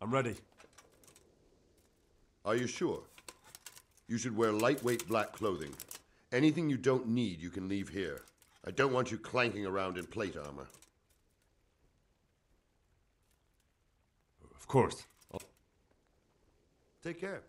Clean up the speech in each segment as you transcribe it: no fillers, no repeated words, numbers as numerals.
I'm ready. Are you sure? You should wear lightweight black clothing. Anything you don't need, you can leave here. I don't want you clanking around in plate armor. Of course. Take care.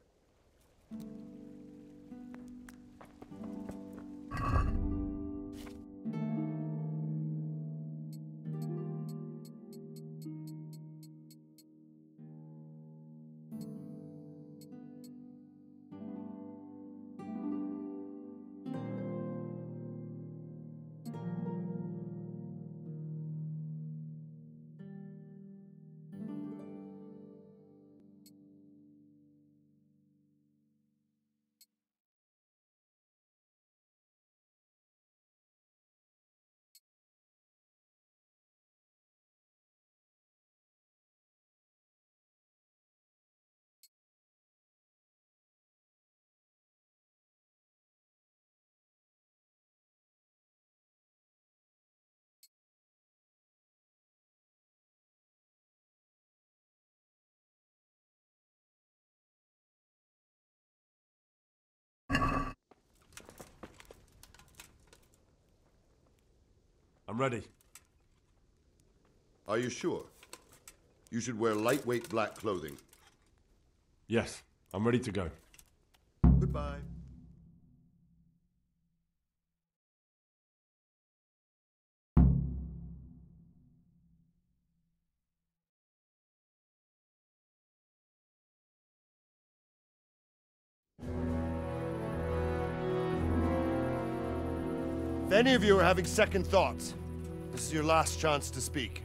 I'm ready. Are you sure? You should wear lightweight black clothing. Yes, I'm ready to go. Goodbye. If any of you are having second thoughts, this is your last chance to speak.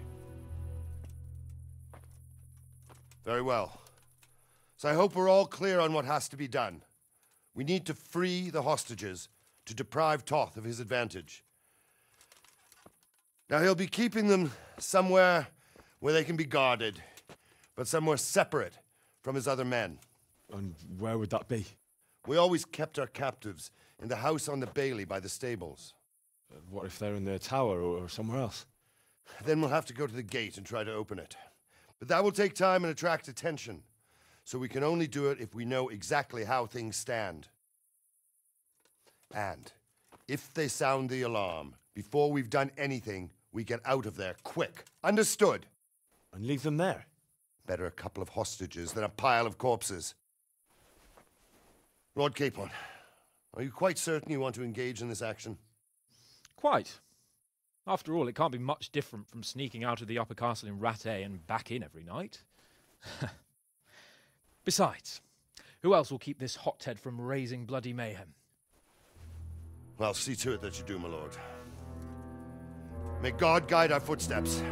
Very well. So I hope we're all clear on what has to be done. We need to free the hostages to deprive Toth of his advantage. Now he'll be keeping them somewhere where they can be guarded, but somewhere separate from his other men. And where would that be? We always kept our captives in the house on the Bailey by the stables. What if they're in their tower or somewhere else? Then we'll have to go to the gate and try to open it. But that will take time and attract attention. So we can only do it if we know exactly how things stand. And if they sound the alarm, before we've done anything, we get out of there quick. Understood? And leave them there? Better a couple of hostages than a pile of corpses. Lord Capon, are you quite certain you want to engage in this action? Quite. After all, it can't be much different from sneaking out of the upper castle in Rattay and back in every night. Besides, who else will keep this hothead from raising bloody mayhem? Well, see to it that you do, my lord. May God guide our footsteps.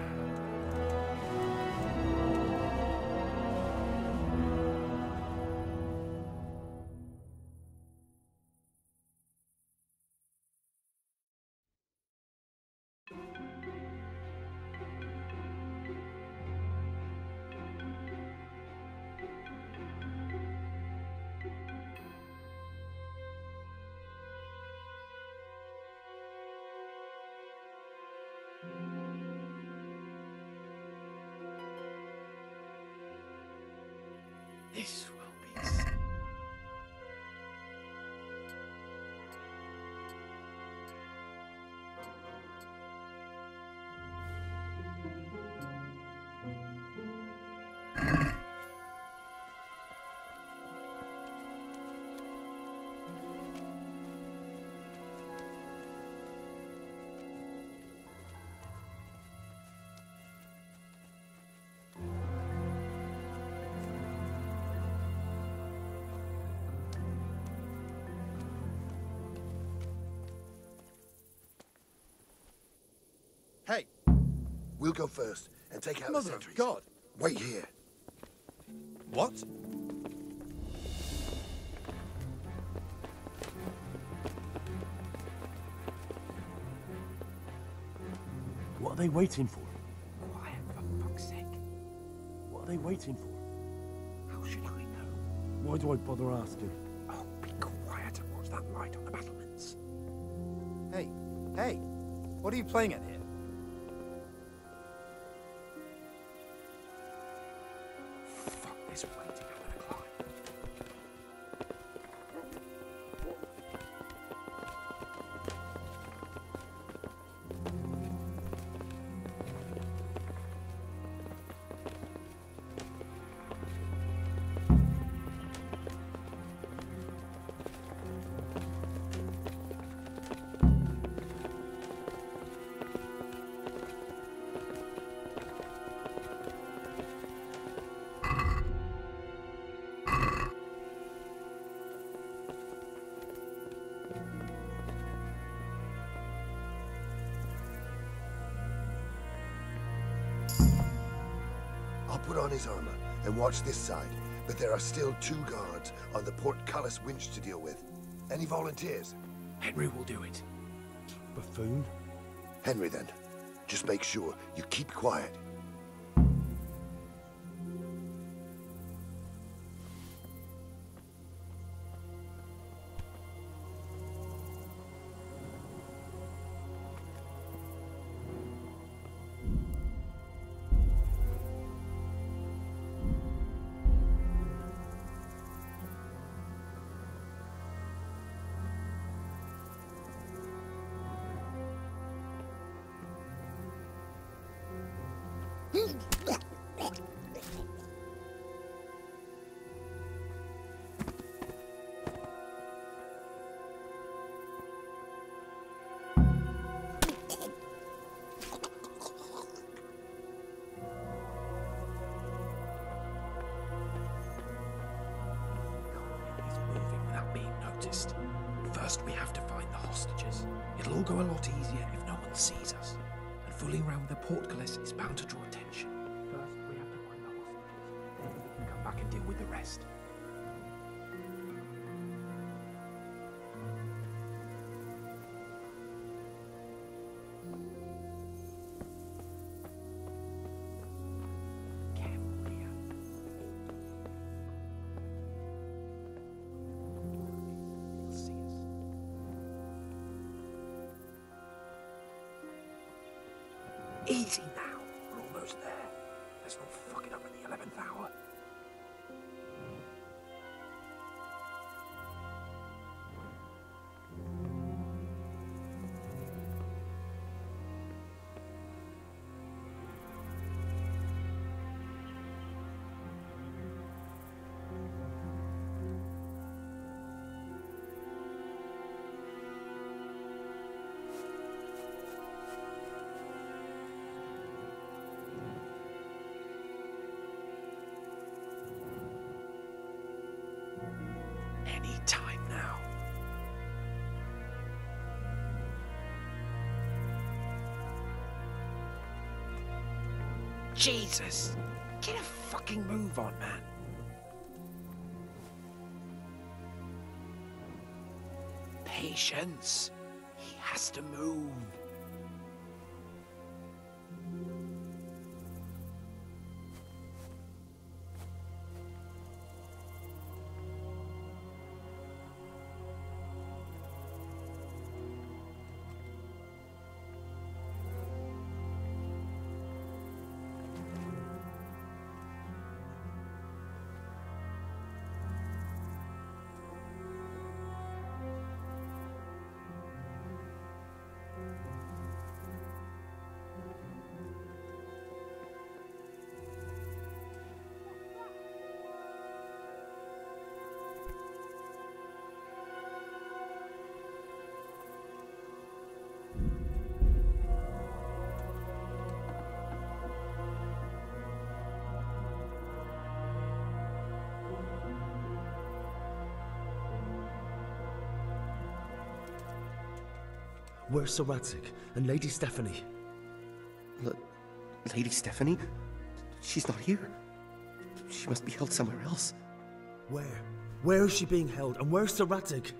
This will be... Hey! We'll go first and take out the Mother of sentries. God! Wait here. What? What are they waiting for? Quiet, for fuck's sake. What are they waiting for? How should I know? Why do I bother asking? Oh, be quiet and watch that light on the battlements. Hey, what are you playing at here? Fuck. put on his armor and watch this side, but there are still 2 guards on the portcullis winch to deal with. Any volunteers? Henry will do it. Buffoon? Henry, then. Just make sure you keep quiet. First, we have to find the hostages. It'll all go a lot easier if no one sees us. And fooling around with the portcullis is bound to draw attention. First, we have to find the hostages. Then we can come back and deal with the rest. Easy now. We're almost there. Let's not fuck it up at the 11th hour. Any time now. Jesus! Get a fucking move on, man. Patience. He has to move. Where's Sir Radzig and Lady Stephanie? Lady Stephanie? She's not here. She must be held somewhere else. Where? Where is she being held, and where's Sir Radzig?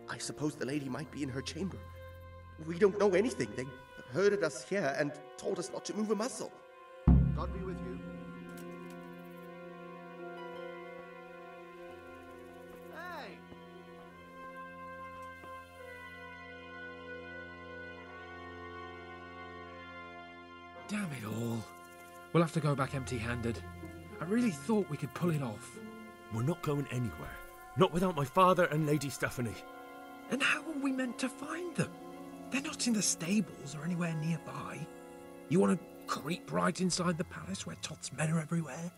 I suppose the lady might be in her chamber. We don't know anything. They herded us here and told us not to move a muscle. God be with you. Hey! Damn it all. We'll have to go back empty-handed. I really thought we could pull it off. We're not going anywhere. Not without my father and Lady Stephanie. And how are we meant to find them? They're not in the stables or anywhere nearby. You want to creep right inside the palace where Toth's men are everywhere?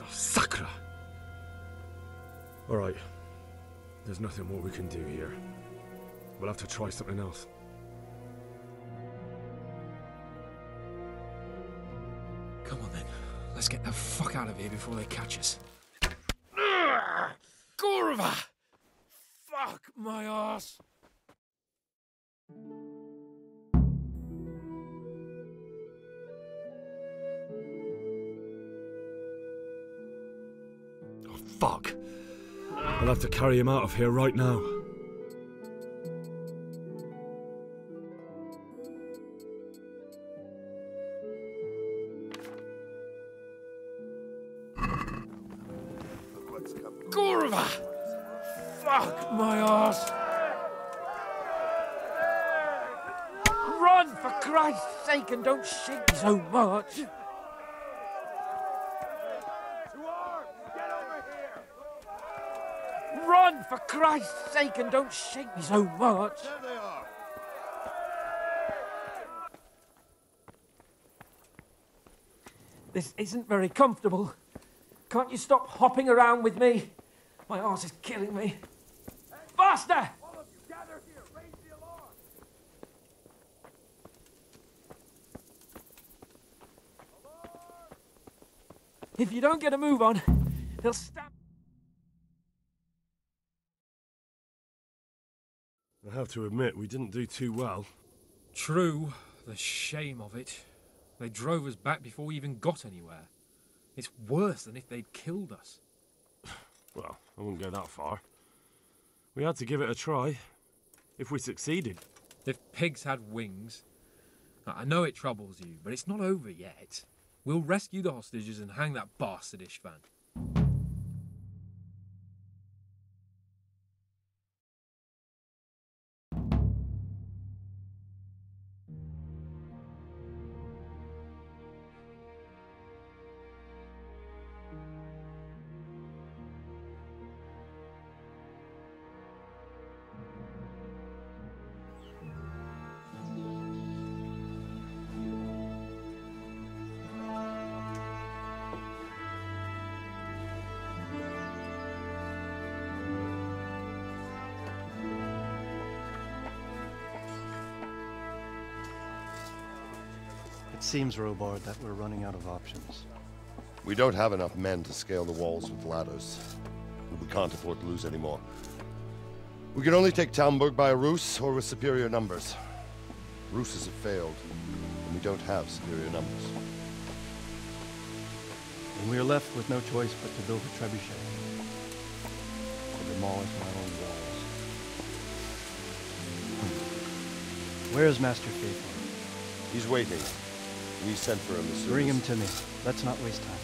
Oh, Sacra! Alright. There's nothing more we can do here. We'll have to try something else. Come on then. Let's get the fuck out of here before they catch us. Gorva! Fuck my ass! Oh, fuck. I'll have to carry him out of here right now. Kurva! Fuck my ass! Run, for Christ's sake, and don't shake me so much! Run, for Christ's sake, and don't shake me so much! There they are. This isn't very comfortable. Can't you stop hopping around with me? My arse is killing me. Faster! All of you, gather here. Raise the alarm. If you don't get a move on, they'll stab... I have to admit, we didn't do too well. True. The shame of it. They drove us back before we even got anywhere. It's worse than if they'd killed us. Well, I wouldn't go that far. We had to give it a try. If we succeeded. If pigs had wings... I know it troubles you, but it's not over yet. We'll rescue the hostages and hang that bastard Ishvan. It seems, Robard, that we're running out of options. We don't have enough men to scale the walls with ladders. We can't afford to lose any more. We can only take Talmberg by a ruse or with superior numbers. Ruses have failed, and we don't have superior numbers. And we are left with no choice but to build a trebuchet. To demolish my own walls. Where is Master Faithful? He's waiting. We sent for him as soon Bring as... him to me. Let's not waste time.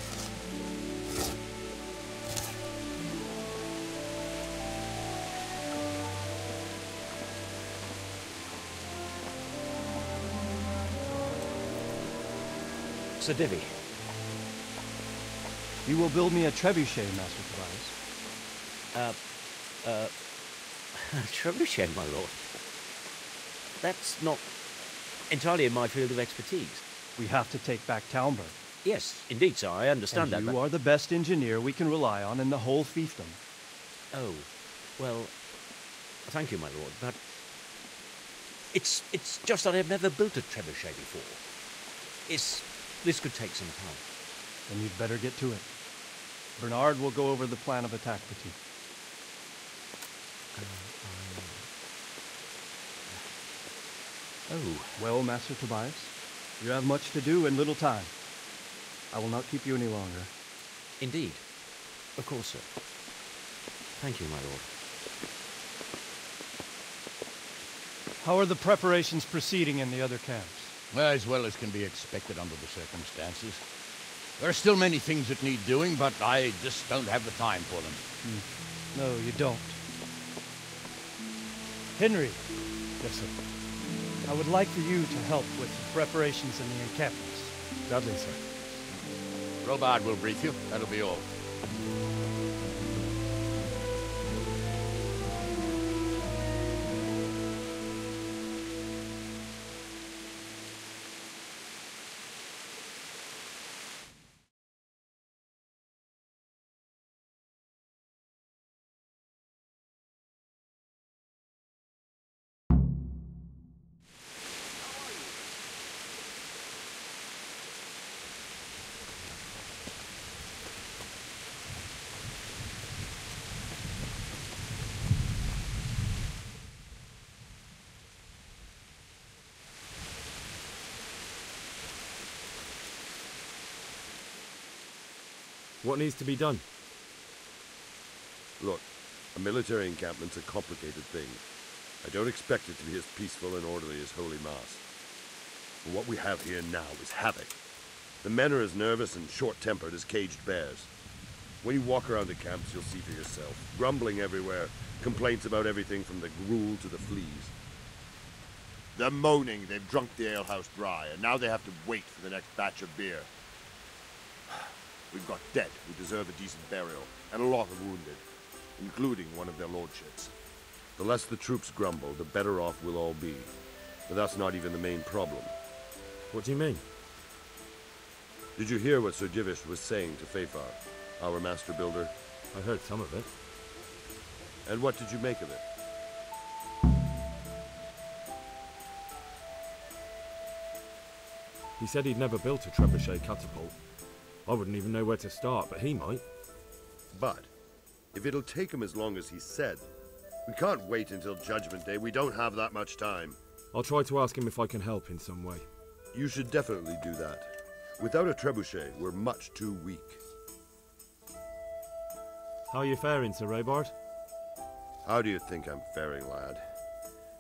Sir Divvy. You will build me a trebuchet, Master Tobias. Trebuchet, my lord. That's not entirely in my field of expertise. We have to take back Talmberg. Yes, indeed, sir, I understand that. You but... are the best engineer we can rely on in the whole fiefdom. Oh, well, thank you, my lord, but it's just that I've never built a trebuchet before. This could take some time. Then you'd better get to it. Bernard will go over the plan of attack with you. Oh. Well, Master Tobias, you have much to do and little time. I will not keep you any longer. Indeed. Of course, sir. Thank you, my lord. How are the preparations proceeding in the other camps? As well as can be expected under the circumstances. There are still many things that need doing, but I just don't have the time for them. No, you don't. Henry. Yes, sir. I would like for you to help with the preparations in the encampments. Gladly, sir. Robard will brief you. That'll be all. What needs to be done? Look, a military encampment's a complicated thing. I don't expect it to be as peaceful and orderly as Holy Mass. But what we have here now is havoc. The men are as nervous and short-tempered as caged bears. When you walk around the camps, you'll see for yourself. Grumbling everywhere, complaints about everything from the gruel to the fleas. They're moaning they've drunk the alehouse dry, and now they have to wait for the next batch of beer. We've got dead who deserve a decent burial, and a lot of wounded, including one of their lordships. The less the troops grumble, the better off we'll all be. But that's not even the main problem. What do you mean? Did you hear what Sir Divish was saying to Fafar, our master builder? I heard some of it. And what did you make of it? He said he'd never built a trebuchet catapult. I wouldn't even know where to start, but he might. But, if it'll take him as long as he said, we can't wait until Judgment Day. We don't have that much time. I'll try to ask him if I can help in some way. You should definitely do that. Without a trebuchet, we're much too weak. How are you faring, Sir Robard? How do you think I'm faring, lad?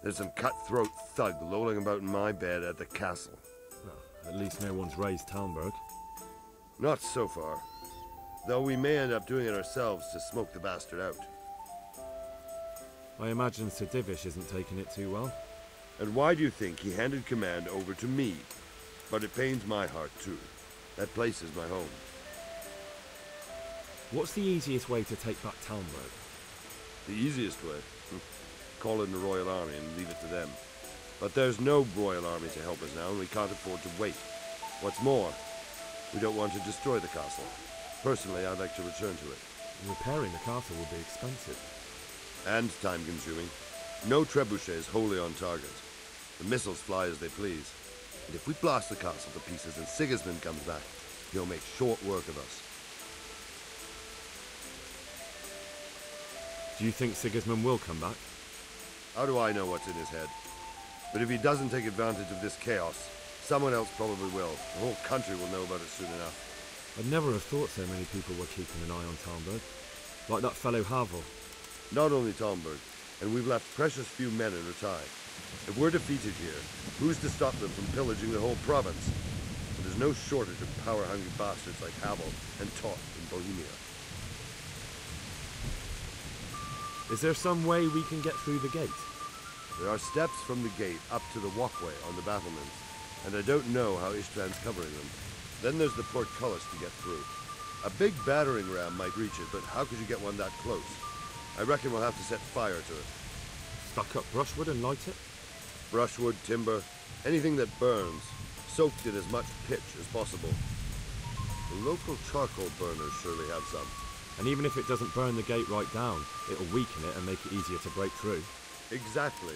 There's some cutthroat thug lolling about in my bed at the castle. Well, at least no one's raised Talmberg. Not so far. Though we may end up doing it ourselves to smoke the bastard out. I imagine Sir Divish isn't taking it too well. And why do you think he handed command over to me? But it pains my heart too. That place is my home. What's the easiest way to take back Talmberg? The easiest way? Call in the Royal Army and leave it to them. But there's no Royal Army to help us now, and we can't afford to wait. What's more, we don't want to destroy the castle. Personally, I'd like to return to it. Repairing the castle will be expensive. And time-consuming. No trebuchet is wholly on target. The missiles fly as they please. And if we blast the castle to pieces and Sigismund comes back, he'll make short work of us. Do you think Sigismund will come back? How do I know what's in his head? But if he doesn't take advantage of this chaos, someone else probably will. The whole country will know about it soon enough. I'd never have thought so many people were keeping an eye on Talmberg. Like that fellow Havel. Not only Talmberg, and we've left precious few men in Ratai. If we're defeated here, who's to stop them from pillaging the whole province? And there's no shortage of power-hungry bastards like Havel and Toth in Bohemia. Is there some way we can get through the gate? There are steps from the gate up to the walkway on the battlements, and I don't know how Ishtvan's covering them. Then there's the portcullis to get through. A big battering ram might reach it, but how could you get one that close? I reckon we'll have to set fire to it. Stuck up brushwood and light it? Brushwood, timber, anything that burns, soaked in as much pitch as possible. The local charcoal burners surely have some. And even if it doesn't burn the gate right down, it'll weaken it and make it easier to break through. Exactly.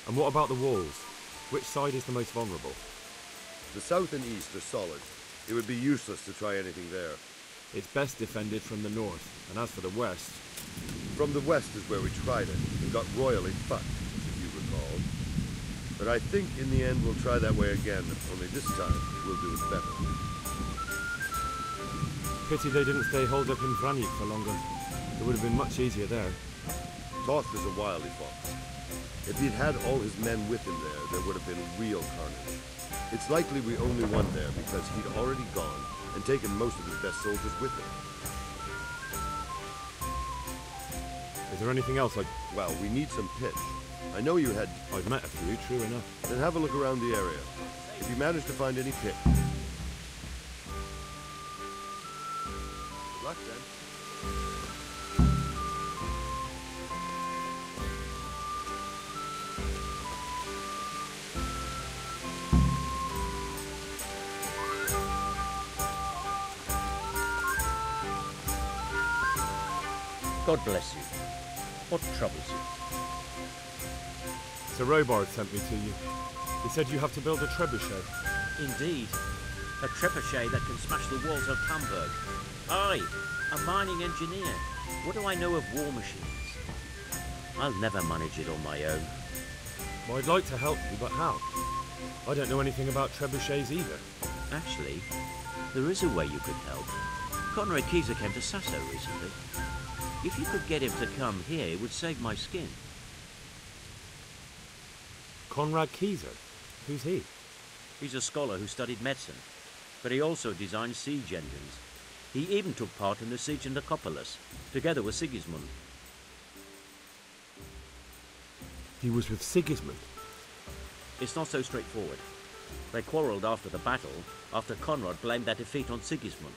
And what about the walls? Which side is the most vulnerable? The south and east are solid. It would be useless to try anything there. It's best defended from the north, and as for the west... From the west is where we tried it, and got royally fucked, if you recall. But I think in the end we'll try that way again, only this time we'll do it better. Pity they didn't stay holed up in Vranjik for longer. It would have been much easier there. Toth is a wily fox. If he'd had all his men with him there would have been real carnage. It's likely we only won there because he'd already gone and taken most of his best soldiers with him. Is there anything else Well, we need some pitch. I know you had... I've met a few, true enough. Then have a look around the area. If you manage to find any pitch... Good luck, then. God bless you. What troubles you? Sir Robard sent me to you. He said you have to build a trebuchet. Indeed. A trebuchet that can smash the walls of Talmberg. I, a mining engineer. What do I know of war machines? I'll never manage it on my own. Well, I'd like to help you, but how? I don't know anything about trebuchets either. Actually, there is a way you could help. Conrad Keyser came to Sasso recently. If you could get him to come here, it would save my skin. Conrad Keyser? Who's he? He's a scholar who studied medicine, but he also designed siege engines. He even took part in the siege in Nicopolis, together with Sigismund. He was with Sigismund? It's not so straightforward. They quarrelled after the battle, after Conrad blamed their defeat on Sigismund.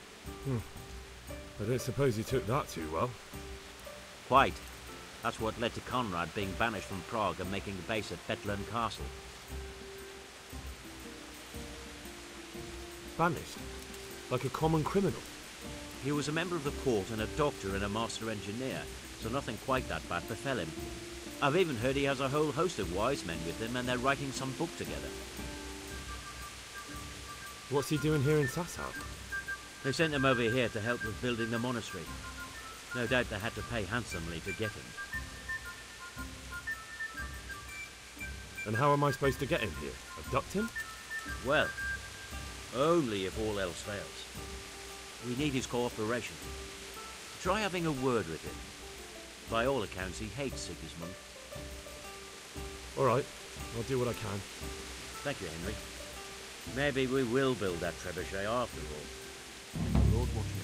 I don't suppose he took that too well. Quite. That's what led to Conrad being banished from Prague and making a base at Bethlehem Castle. Banished? Like a common criminal? He was a member of the court and a doctor and a master engineer, so nothing quite that bad befell him. I've even heard he has a whole host of wise men with him and they're writing some book together. What's he doing here in Sasau? They sent him over here to help with building the monastery. No doubt they had to pay handsomely to get him. And how am I supposed to get him here? Abduct him? Well, only if all else fails. We need his cooperation. Try having a word with him. By all accounts, he hates Sigismund. All right, I'll do what I can. Thank you, Henry. Maybe we will build that trebuchet after all. Lord watch you.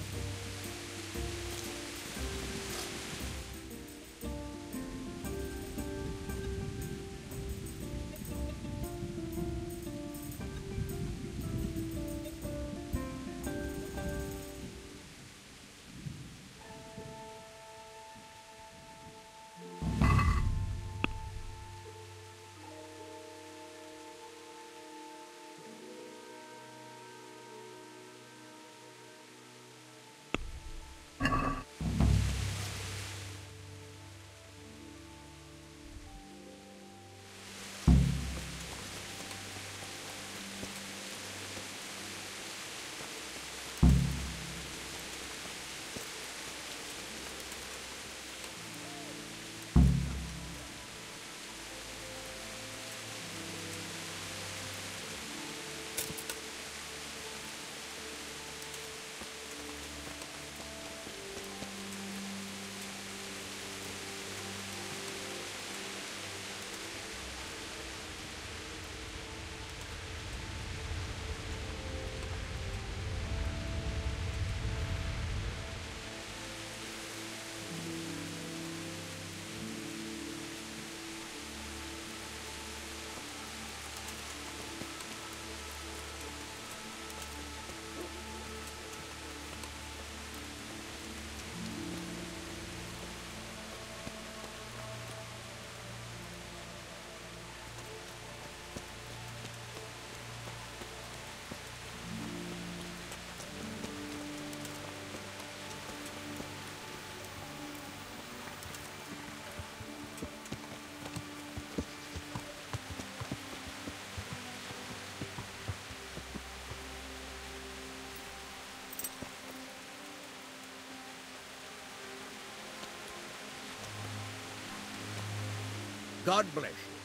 God bless you.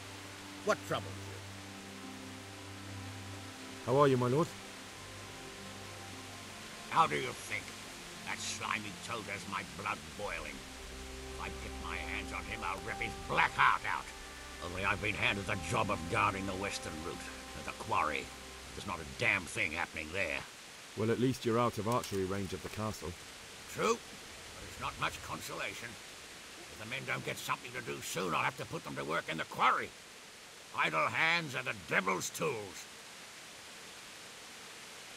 What troubles you? How are you, my lord? How do you think? That slimy toad has my blood boiling. If I get my hands on him, I'll rip his black heart out. Only I've been handed the job of guarding the western route. The quarry. There's not a damn thing happening there. Well, at least you're out of archery range of the castle. True, but it's not much consolation. If the men don't get something to do soon, I'll have to put them to work in the quarry. Idle hands are the devil's tools.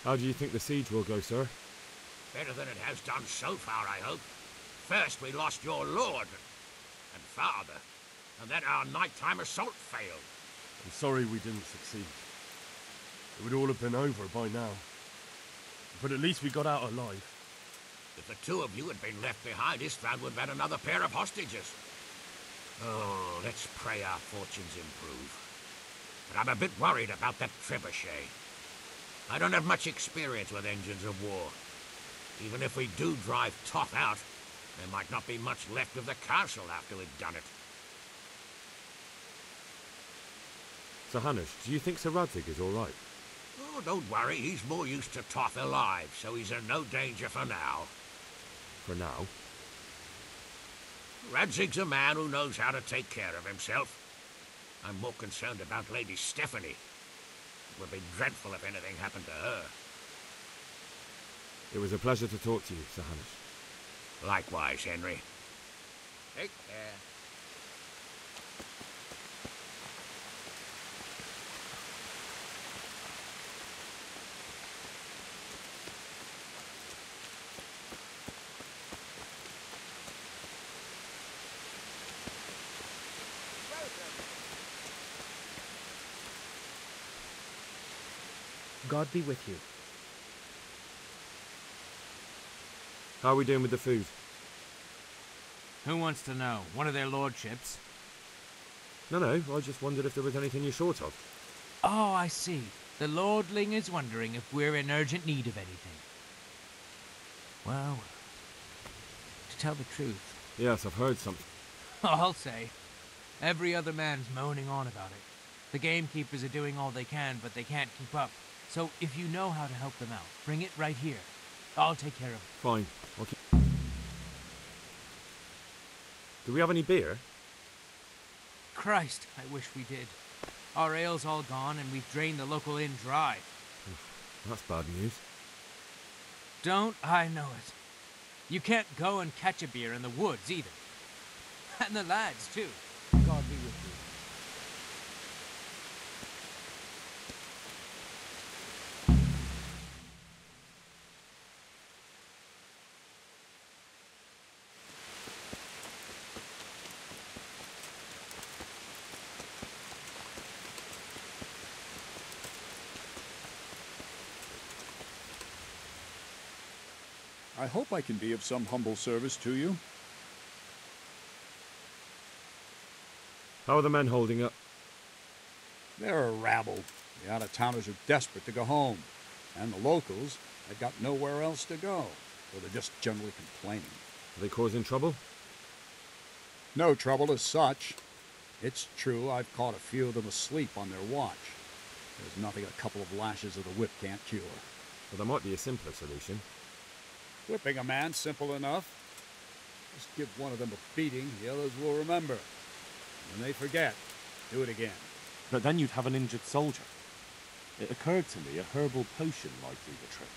How do you think the siege will go, sir? Better than it has done so far, I hope. First we lost your lord and father, and then our nighttime assault failed. I'm sorry we didn't succeed. It would all have been over by now. But at least we got out alive. If the two of you had been left behind, Istvan would have had another pair of hostages. Oh, let's pray our fortunes improve. But I'm a bit worried about that trebuchet. I don't have much experience with engines of war. Even if we do drive Toth out, there might not be much left of the castle after we've done it. Sir Hanush, do you think Sir Radzig is all right? Oh, don't worry, he's more used to tough alive, so he's in no danger for now. For now? Radzig's a man who knows how to take care of himself. I'm more concerned about Lady Stephanie. It would be dreadful if anything happened to her. It was a pleasure to talk to you, Sir Hamish. Likewise, Henry. Take care. God be with you. How are we doing with the food? Who wants to know? One of their lordships? No, I just wondered if there was anything you're short of. Oh, I see. The lordling is wondering if we're in urgent need of anything. Well, to tell the truth... Yes, I've heard something. I'll say. Every other man's moaning on about it. The gamekeepers are doing all they can, but they can't keep up. So if you know how to help them out, bring it right here. I'll take care of it. Fine. Okay. Do we have any beer? Christ, I wish we did. Our ale's all gone and we've drained the local inn dry. That's bad news. Don't I know it? You can't go and catch a beer in the woods either. And the lads too. God be with you. I hope I can be of some humble service to you. How are the men holding up? They're a rabble. The out-of-towners are desperate to go home. And the locals, they've got nowhere else to go. So they're just generally complaining. Are they causing trouble? No trouble as such. It's true I've caught a few of them asleep on their watch. There's nothing a couple of lashes of the whip can't cure. Well, there might be a simpler solution. Whipping a man, simple enough. Just give one of them a beating, the others will remember. When they forget, do it again. But then you'd have an injured soldier. It occurred to me a herbal potion might do the trick.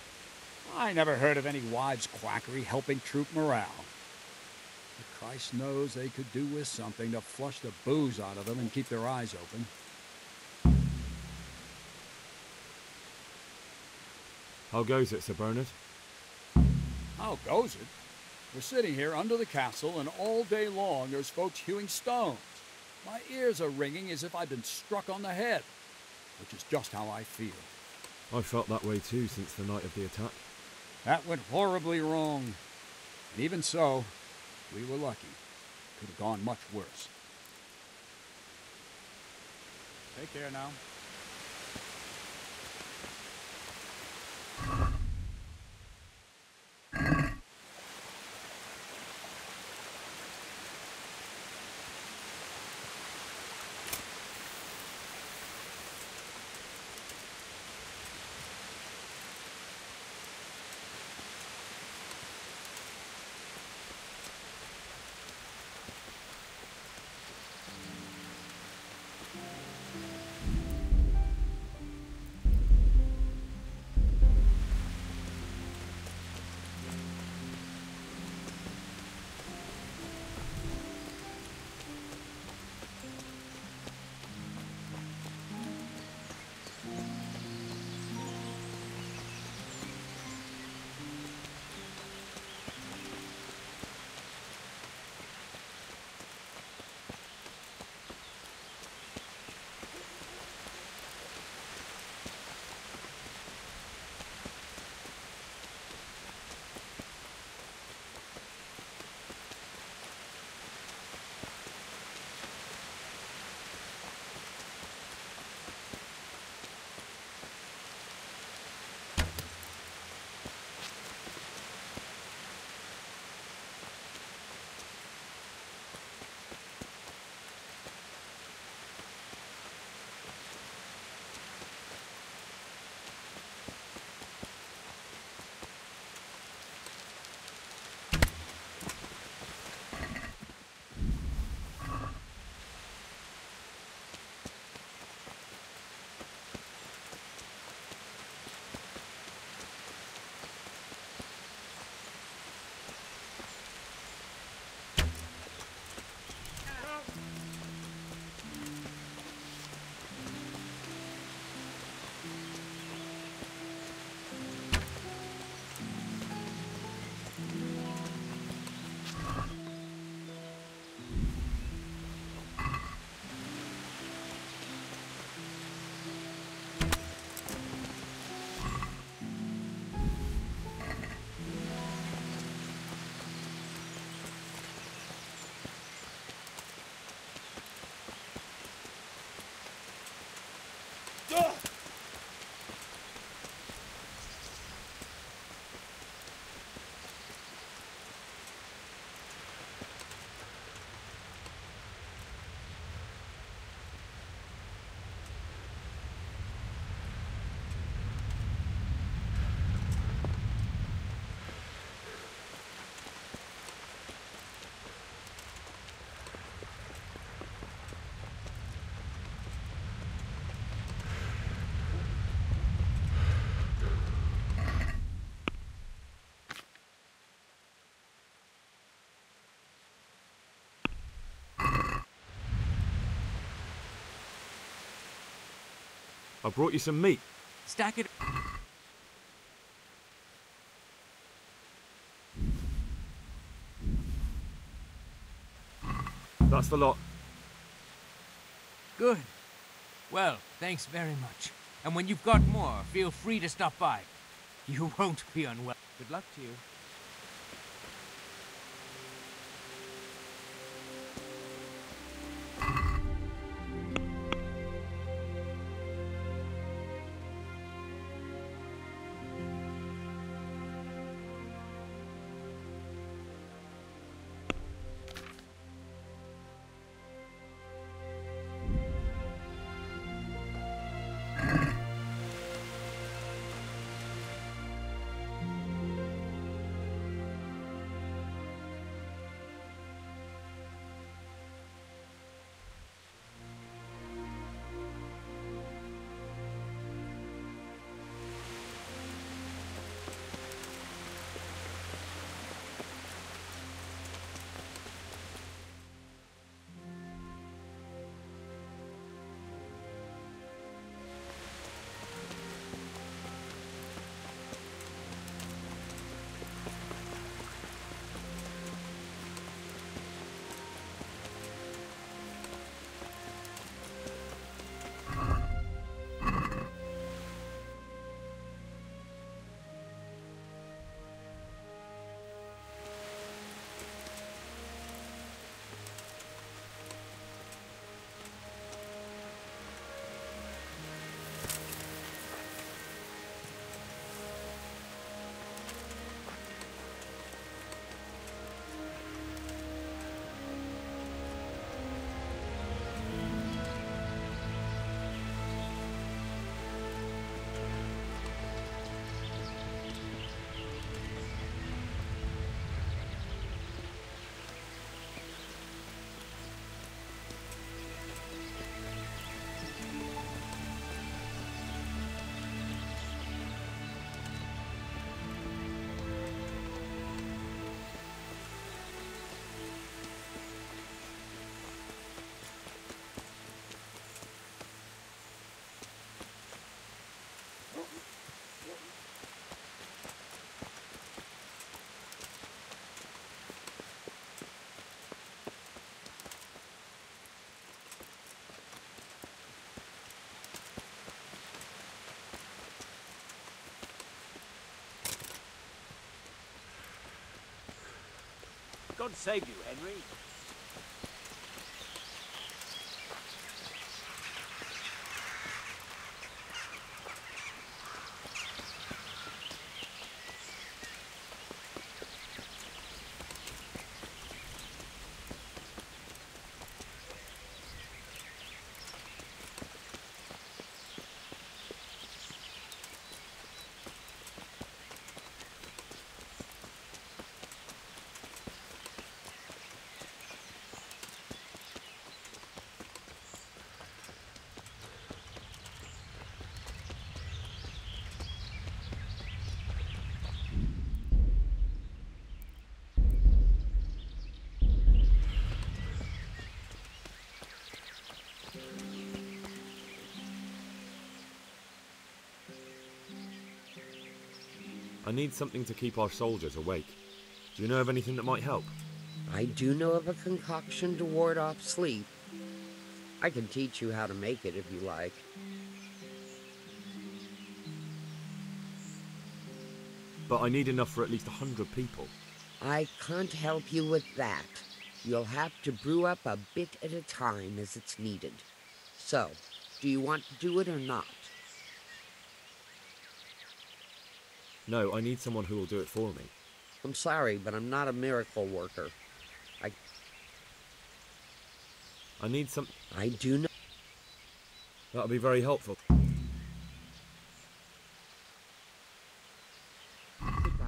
I never heard of any wives' quackery helping troop morale. But Christ knows they could do with something to flush the booze out of them and keep their eyes open. How goes it, Sir Bernard? How goes it? We're sitting here under the castle, and all day long there's folks hewing stones. My ears are ringing as if I'd been struck on the head, which is just how I feel. I felt that way too since the night of the attack. That went horribly wrong. And even so, we were lucky. Could have gone much worse. Take care now. I brought you some meat. Stack it. That's the lot. Good. Well, thanks very much. And when you've got more, feel free to stop by. You won't be unwell. Good luck to you. God save you, Henry. I need something to keep our soldiers awake. Do you know of anything that might help? I do know of a concoction to ward off sleep. I can teach you how to make it if you like. But I need enough for at least 100 people. I can't help you with that. You'll have to brew up a bit at a time as it's needed. So, do you want to do it or not? No, I need someone who will do it for me. I'm sorry, but I'm not a miracle worker. I need some... I do know... That'll be very helpful. Goodbye.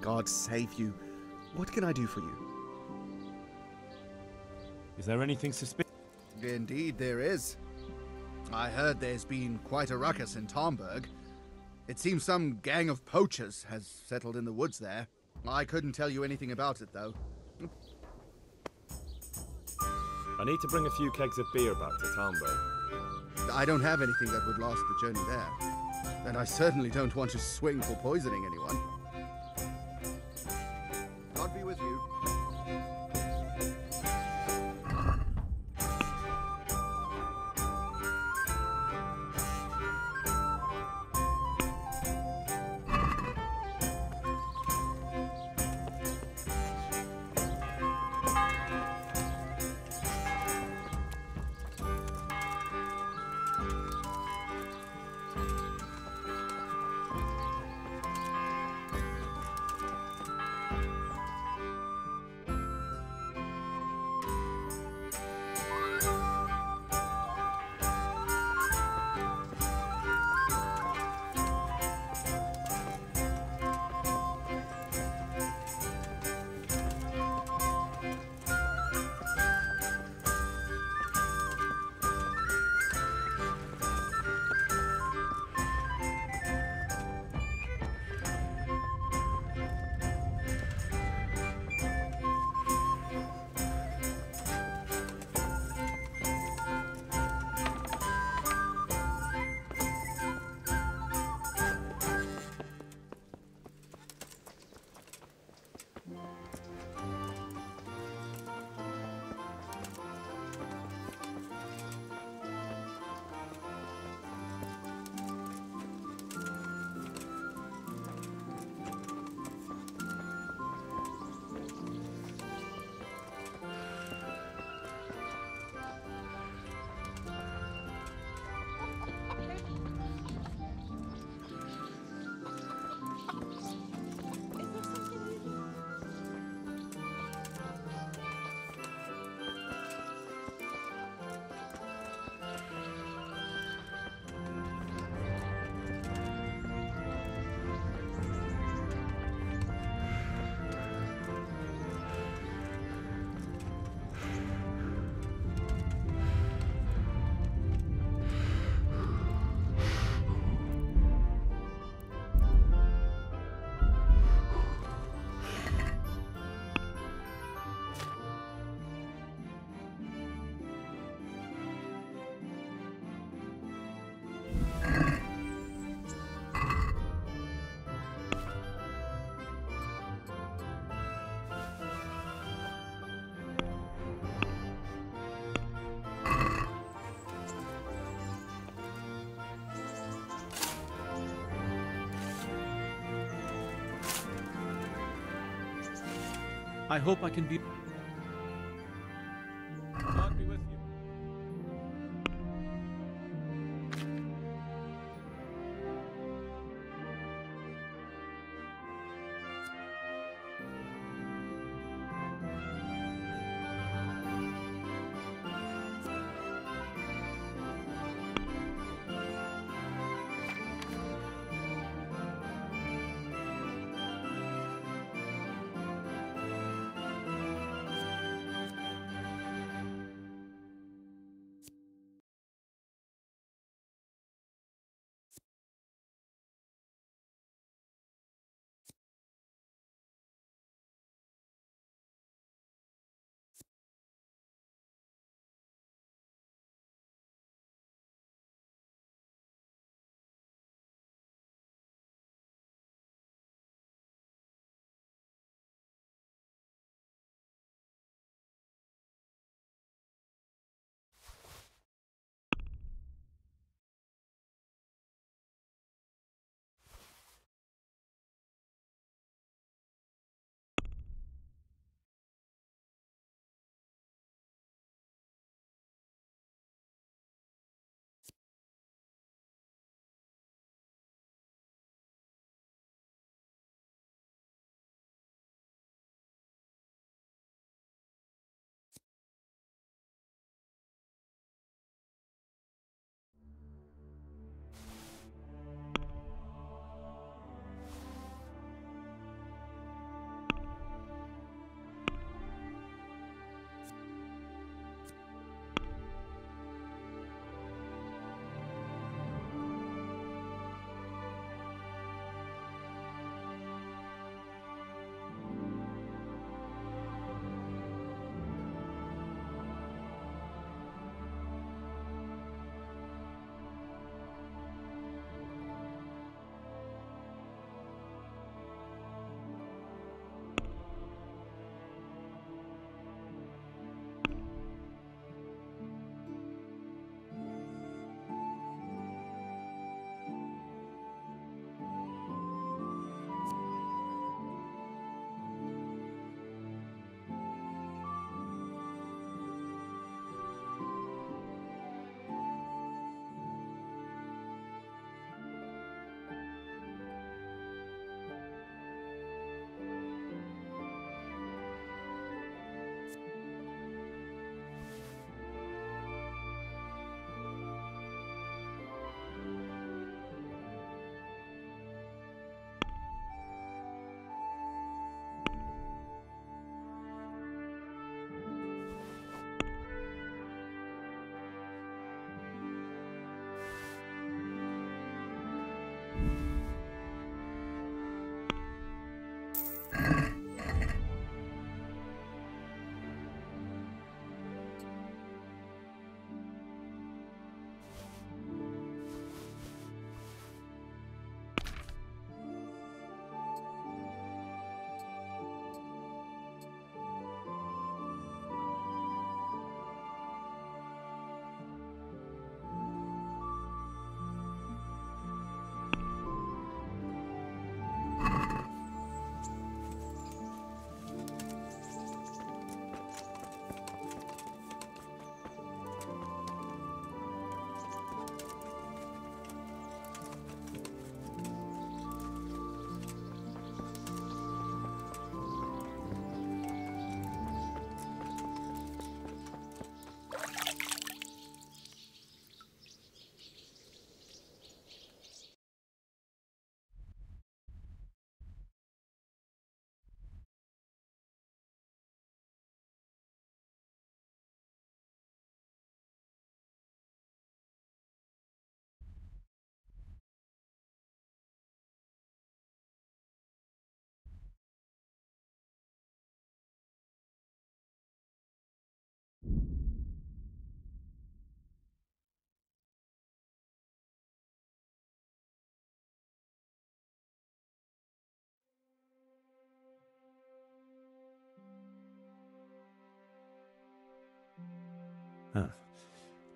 God save you. What can I do for you? Is there anything suspicious? Indeed there is. I heard there's been quite a ruckus in Tomberg. It seems some gang of poachers has settled in the woods there. I couldn't tell you anything about it, though. I need to bring a few kegs of beer back to Talmberg. I don't have anything that would last the journey there. And I certainly don't want to swing for poisoning anyone. God be with you. I hope I can be... God be with you.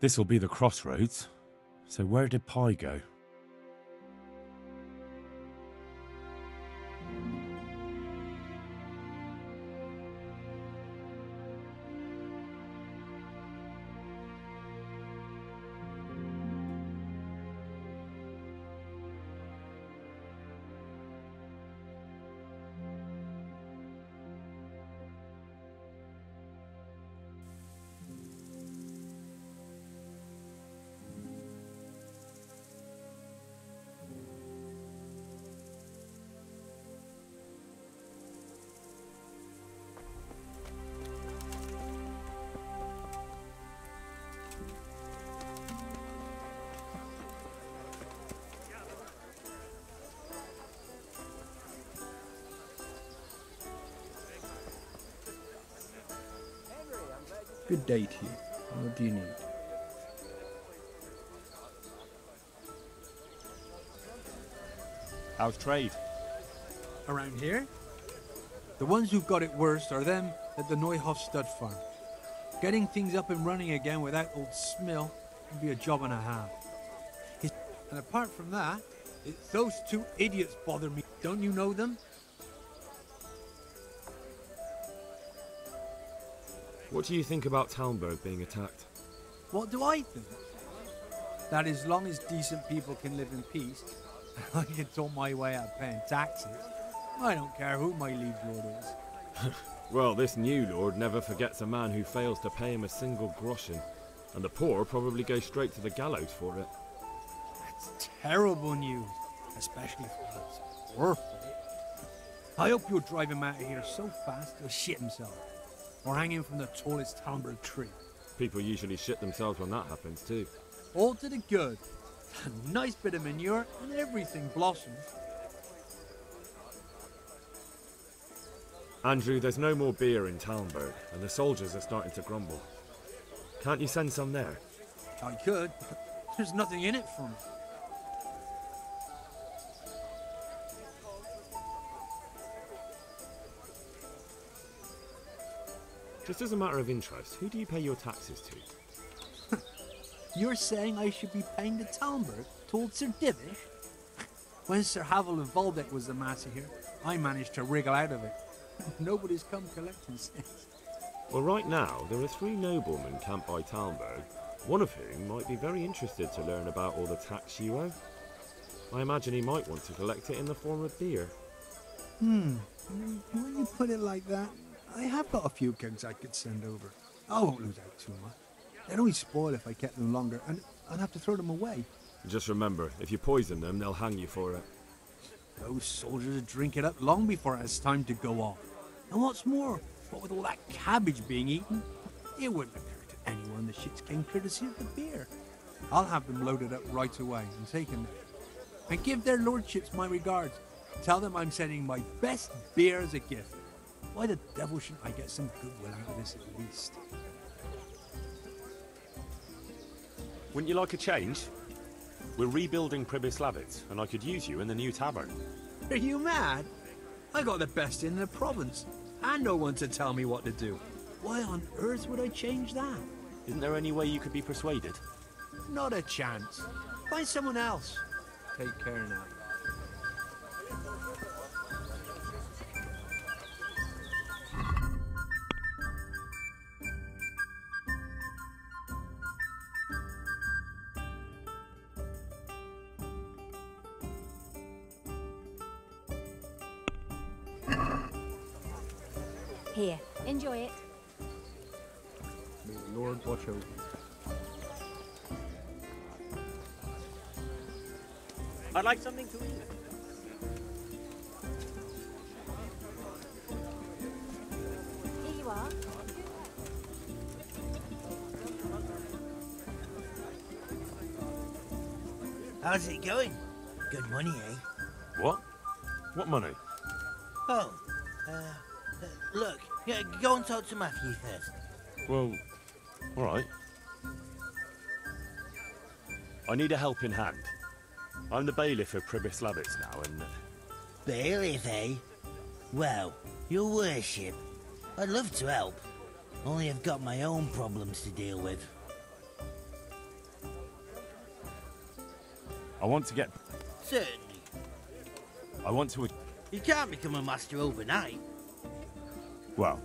This'll be the crossroads. So where did Pi go? Good day to you. What do you need? How's trade? Around here? The ones who've got it worst are them at the Neuhof stud farm. Getting things up and running again without old Smill would be a job and a half. And apart from that, it's those two idiots bother me. Don't you know them? What do you think about Talmberg being attacked? What do I think? That as long as decent people can live in peace, I can talk my way out of paying taxes. I don't care who my liege lord is. Well, this new lord never forgets a man who fails to pay him a single groschen, and the poor probably go straight to the gallows for it. That's terrible news, especially for us poor folk. I hope you'll drive him out of here so fast he'll shit himself, or hang him from the tallest Talmberg tree. People usually shit themselves when that happens too. All to the good. A nice bit of manure and everything blossoms. Andrew, there's no more beer in Talmberg, and the soldiers are starting to grumble. Can't you send some there? I could, but there's nothing in it for me. Just as a matter of interest, who do you pay your taxes to? You're saying I should be paying to Talmberg, told Sir Divish? When Sir Havel of Waldeck was the master here, I managed to wriggle out of it. Nobody's come collecting since. Well, right now, there are 3 noblemen camped by Talmberg, one of whom might be very interested to learn about all the tax you owe. I imagine he might want to collect it in the form of beer. When you put it like that, I have got a few kegs I could send over. I won't lose out too much. They'd only spoil if I kept them longer, and I'd have to throw them away. Just remember, if you poison them, they'll hang you for it. Those soldiers would drink it up long before it has time to go off. And what's more, what with all that cabbage being eaten, it wouldn't occur to anyone the shits came courtesy of the beer. I'll have them loaded up right away and taken there. And give their lordships my regards. Tell them I'm sending my best beer as a gift. Why the devil shouldn't I get some goodwill out of this at least? Wouldn't you like a change? We're rebuilding Pribyslavitz, and I could use you in the new tavern. Are you mad? I got the best in the province, and no one to tell me what to do. Why on earth would I change that? Isn't there any way you could be persuaded? Not a chance. Find someone else. Take care now. Here, enjoy it. May the Lord watch over you. I'd like something to eat. Here you are. How's it going? Good money, eh? What? What money? Oh, look, yeah, go and talk to Matthew first. Well, all right. I need a helping hand. I'm the bailiff of Pribyslavitz now, and... Bailiff, eh? Well, your worship, I'd love to help. Only I've got my own problems to deal with. I want to get... Certainly. I want to... You can't become a master overnight. Well...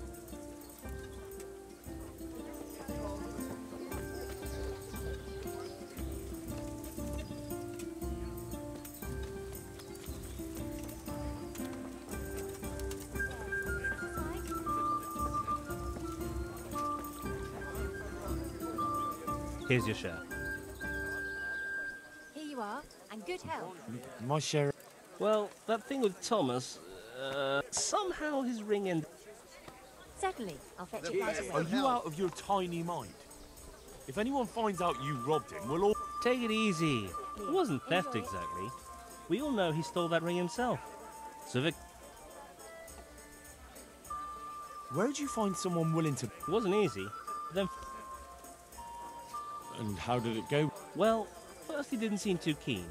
Here's your share. Here you are, and good health. My share... Well, that thing with Thomas, somehow his ring ended... Certainly, I'll fetch it right away. Are you out of your tiny mind? If anyone finds out you robbed him, we'll all... Take it easy. It wasn't theft exactly. We all know he stole that ring himself. So Vic... Where'd you find someone willing to... It wasn't easy. Then... And how did it go? Well, first he didn't seem too keen.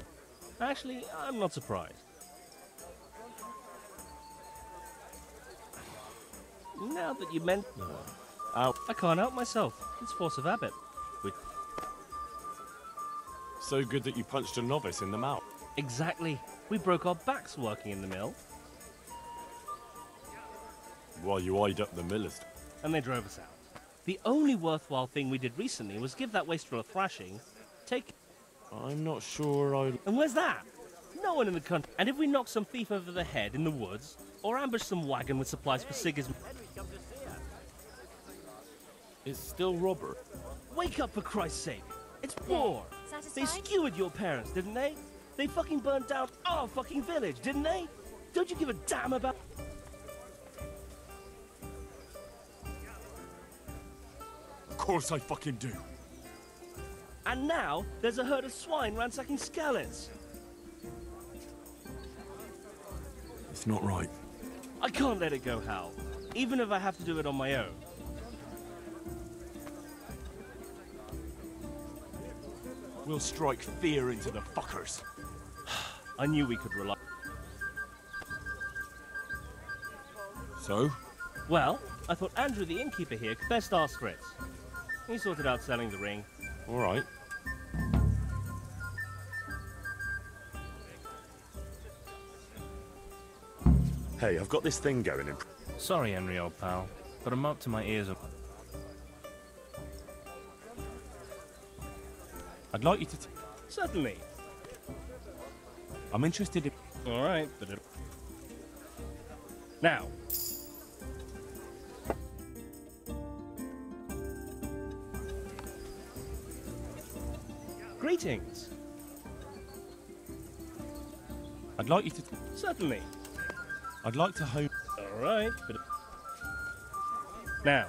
Actually, I'm not surprised. Now that you meant... I can't help myself. It's force of habit. So good that you punched a novice in the mouth. Exactly. We broke our backs working in the mill. While you eyed up the millers. And they drove us out. The only worthwhile thing we did recently was give that wastrel a thrashing. I'm not sure I... And where's that? No one in the country. And if we knock some thief over the head in the woods, or ambush some wagon with supplies for Sigur's... It's still robbery. Wake up, for Christ's sake. It's war. They skewered your parents, didn't they? They fucking burnt down our fucking village, didn't they? Don't you give a damn about... Of course I fucking do. And now, there's a herd of swine ransacking Skalitz. It's not right. I can't let it go, Hal. Even if I have to do it on my own. We'll strike fear into the fuckers. I knew we could rely... So? Well, I thought Andrew the innkeeper here could best ask for it. He sorted out selling the ring. All right. Hey, I've got this thing going in... Sorry, Henry, old pal, but I'm up to my ears of... I'd like you to... Certainly. I'm interested in... All right, but... Now. Greetings. I'd like you to... Certainly. I'd like to home... All right, but... Now.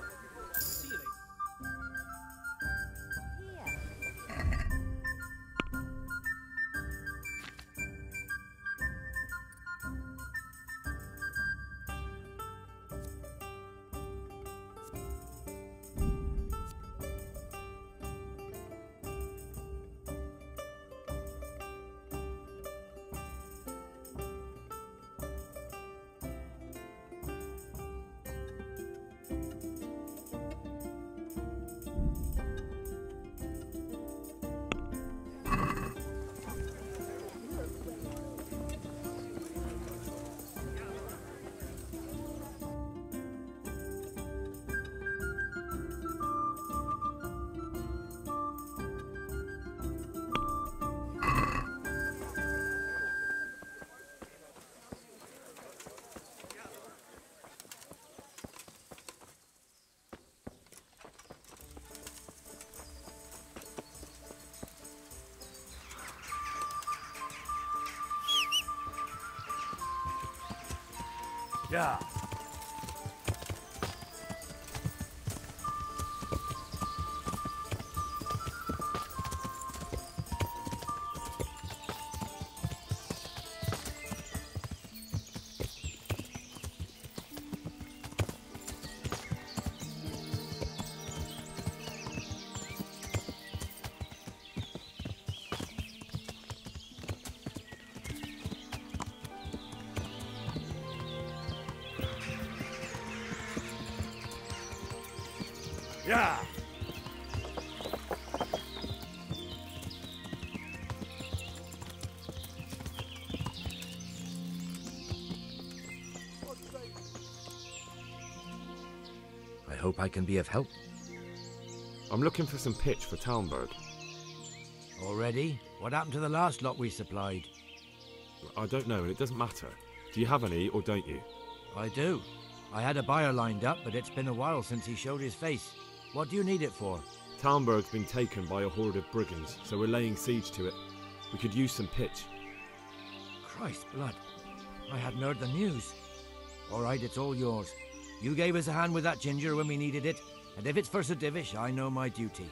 Yeah. Yeah. hope I can be of help. I'm looking for some pitch for Talmberg. Already? What happened to the last lot we supplied? I don't know, and it doesn't matter. Do you have any, or don't you? I do. I had a buyer lined up, but it's been a while since he showed his face. What do you need it for? Talmberg's been taken by a horde of brigands, so we're laying siege to it. We could use some pitch. Christ blood. I hadn't heard the news. All right, it's all yours. You gave us a hand with that ginger when we needed it, and if it's for Sir Divish, I know my duty.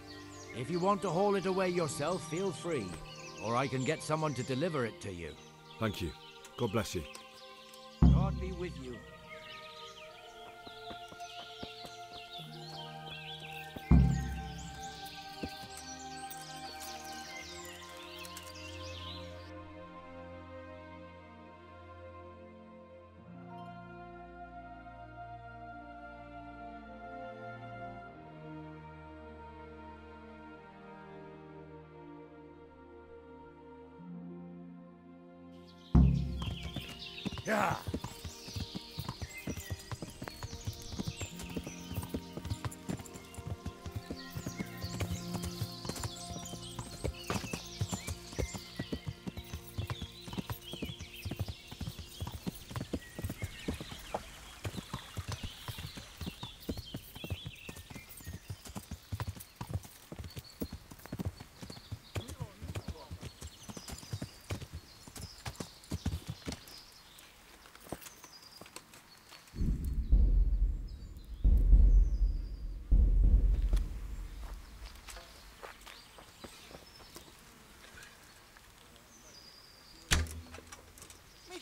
If you want to haul it away yourself, feel free, or I can get someone to deliver it to you. Thank you. God bless you. God be with you. Yeah.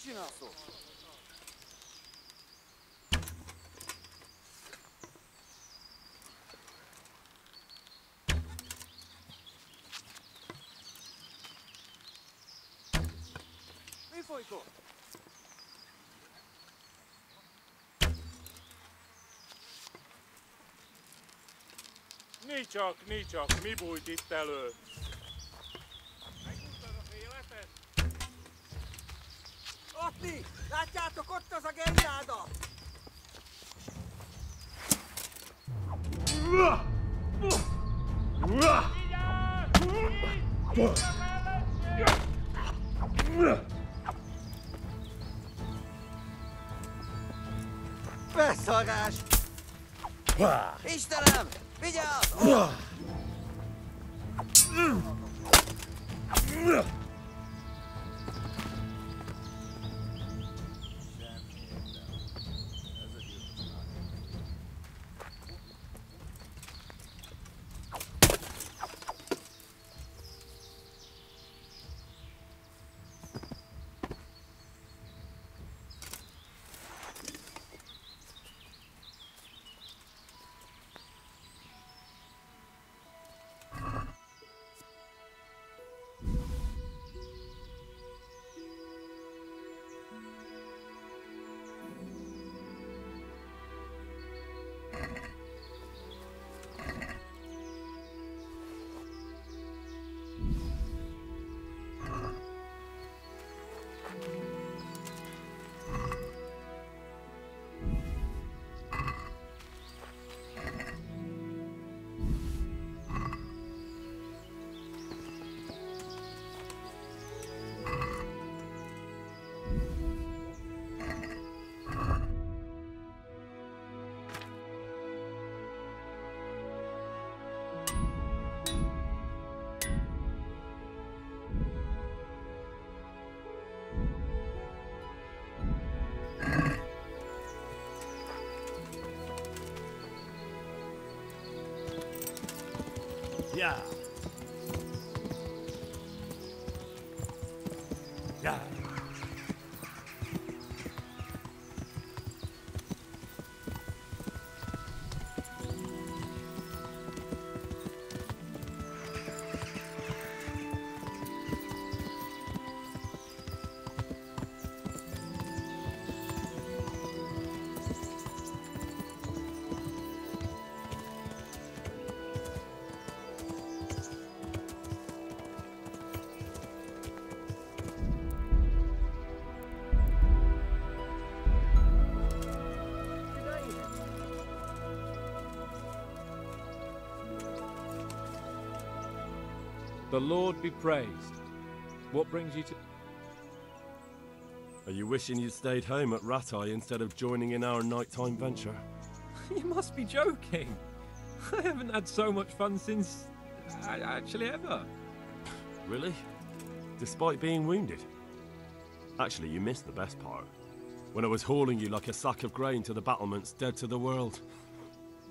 csinálsz? Mi folyik ott? Nicsak, mi bújt itt elő? Megúsztad a féletet? Ott mi! Látjátok, ott az a gennyáda! Beszarás! Istenem! Vigyázz! Yeah. Yeah. The Lord be praised. What brings you to... Are you wishing you'd stayed home at Ratai instead of joining in our nighttime venture? You must be joking. I haven't had so much fun since... actually ever. Really? Despite being wounded? Actually, you missed the best part. When I was hauling you like a sack of grain to the battlements dead to the world.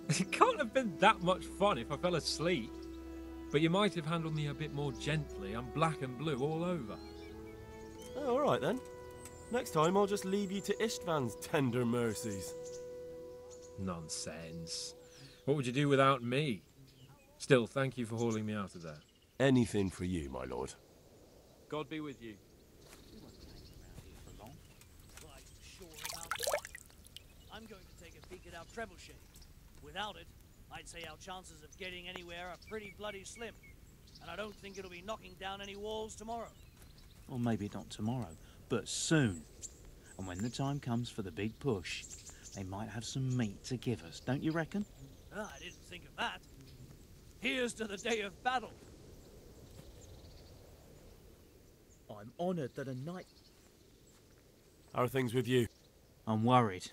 It can't have been that much fun if I fell asleep. But you might have handled me a bit more gently. I'm black and blue all over. Oh, all right then. Next time I'll just leave you to Istvan's tender mercies. Nonsense. What would you do without me? Still, thank you for hauling me out of there. Anything for you, my lord. God be with you. I'm going to take a peek at our trebuchet. Without it, I'd say our chances of getting anywhere are pretty bloody slim. And I don't think it'll be knocking down any walls tomorrow. Or maybe not tomorrow, but soon. And when the time comes for the big push, they might have some meat to give us, don't you reckon? I didn't think of that. Here's to the day of battle. I'm honoured that a knight... How are things with you? I'm worried.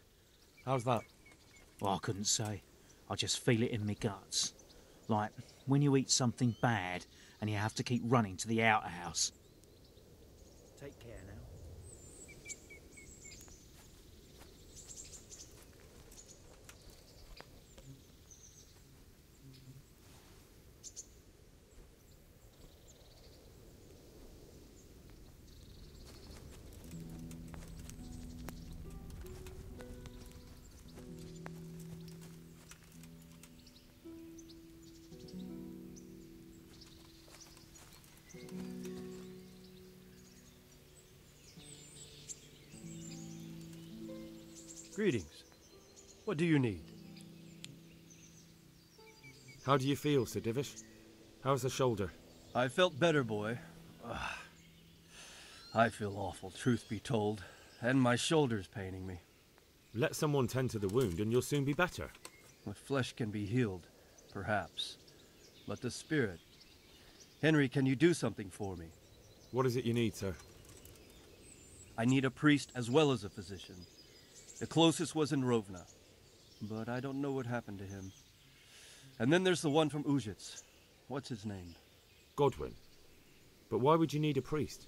How's that? Well, I couldn't say. I just feel it in my guts. Like when you eat something bad and you have to keep running to the outhouse. Take care now. Greetings. What do you need? How do you feel, Sir Divish? How's the shoulder? I felt better, boy. I feel awful, truth be told, and my shoulder's paining me. Let someone tend to the wound and you'll soon be better. The flesh can be healed, perhaps, but the spirit... Henry, can you do something for me? What is it you need, sir? I need a priest as well as a physician. The closest was in Rovna, but I don't know what happened to him. And then there's the one from Ujits. What's his name? Godwin. But why would you need a priest?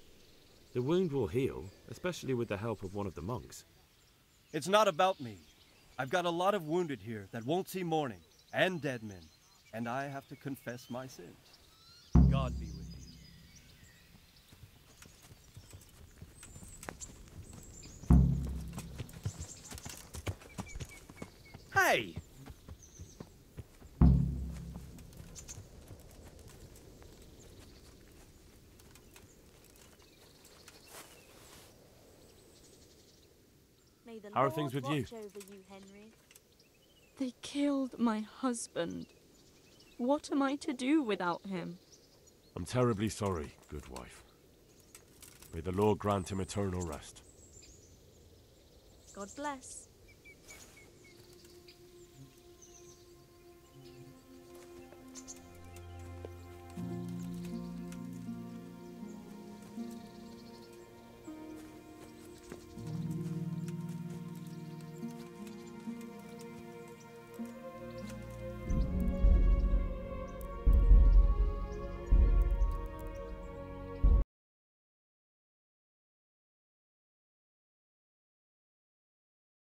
The wound will heal, especially with the help of one of the monks. It's not about me. I've got a lot of wounded here that won't see morning, and dead men, and I have to confess my sins. God be with you. Hey! May the How are Lord things with you? watch over you, Henry. They killed my husband. What am I to do without him? I'm terribly sorry, good wife. May the Lord grant him eternal rest. God bless.